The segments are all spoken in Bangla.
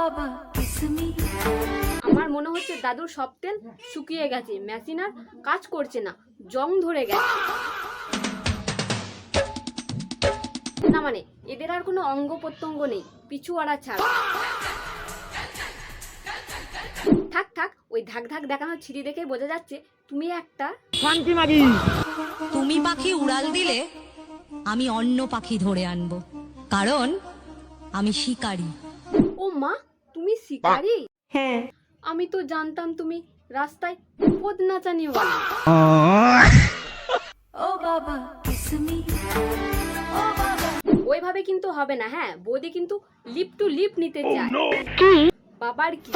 বাবা কিসমি। আমার মনে হচ্ছে দাদুর সব তেল শুকিয়ে গেছে, মেশিন আর কাজ করছে না, জং ধরে গেছে। না মানে এদের আর কোনো অঙ্গ প্রত্যঙ্গ নেই, পিছুয়াড়া ছাড়া। থাক থাক, ওই ধাক ধাক দেখানো ছিরি দেখে বোঝা যাচ্ছে তুমি একটা শান্তি মাগি। তুমি পাখি উড়াল দিলে আমি অন্য পাখি ধরে আনবো, কারণ আমি শিকারী। ও মা, তুমি শিকারী? হ্যাঁ। আমি তো জানতাম তুমি রাস্তায় পদ নাচানিওয়ালা। ও বাবা কিসমি। ওইভাবে কিন্তু হবে না, হ্যাঁ বৌদি কিন্তু লিপ টু লিপ নিতে চায়। বাবার কি?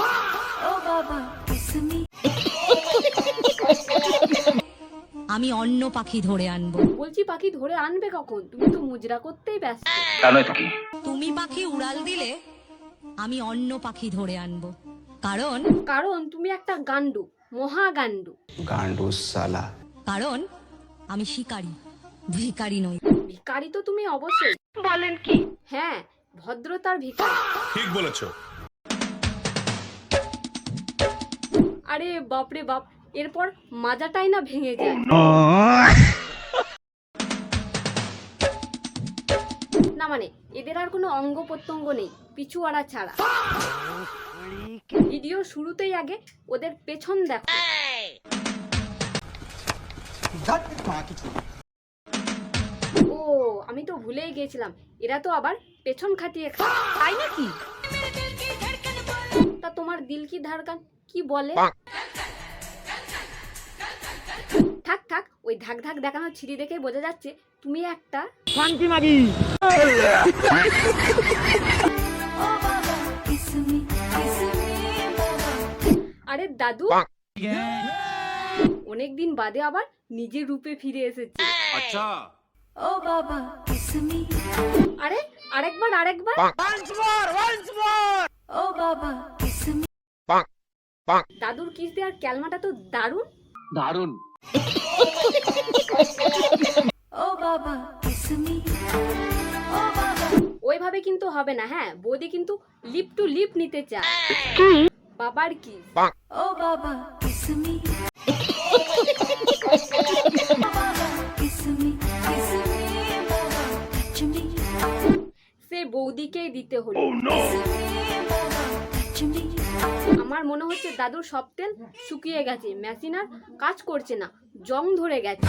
ও বাবা কিসমি। আমি অন্য পাখি ধরে আনবো। বলছি পাখি ধরে আনবে কখন? তুমি তো মুজরা করতেই ব্যস্ত। তুমি পাখি উড়াল দিলে আমি অন্য পাখি ধরে আনবো, কারণ কারণ তুমি একটা গান্ডু, মহা গান্ডু। गांडू साला। কারণ আমি শিকারী, ভিখারি নই। ভিখারি তো তুমি অবশ্যই। বলেন কি? হ্যাঁ, ভদ্রতার ভিখারি। ঠিক বলেছো। আরে বাপরে বাপ, এরপর মাজাটাই না ভেঙে যায়। না মানে এদের আর কোনো অঙ্গ প্রত্যঙ্গ নেই, পিছুয়াড়া ছাড়া। ভিডিও শুরুতেই আগে ওদের পেছন দেখো। ও, আমি তো ভুলেই গিয়েছিলাম, এরা তো আবার পেছন খাটিয়ে খায়। তাই নাকি? তা তোমার দিল কি ধারকান কি বলে? থাক থাক, ওই ধাক ধাক দেখানো ছিরি দেখে বোঝা যাচ্ছে তুমি একটা শান্তি মাগি। আরে দাদু, অনেকদিন বাদে আবার নিজের রূপে ফিরে এসেছে। আচ্ছা। ও বাবা কিসমি। আরে আরেকবার আরেকবার। ও বাবা কিসমি। দাদুর কিস দেওয়ার ক্যালমাটা তো দারুণ। দারুন। ও বাবা কিসমি। ও বাবা। ওইভাবে কিন্তু হবে না, হ্যাঁ বৌদি কিন্তু লিপ টু লিপ নিতে চায়। বাবার কি? ও বাবা কিসমি। কিসমি কিসমি বাবা কিসমি। সে বৌদিকেই দিতে হলো। কিসমি। আমার মনে হচ্ছে দাদুর সব তেল শুকিয়ে গেছে, মেশিন আর কাজ করছে না, জং ধরে গেছে।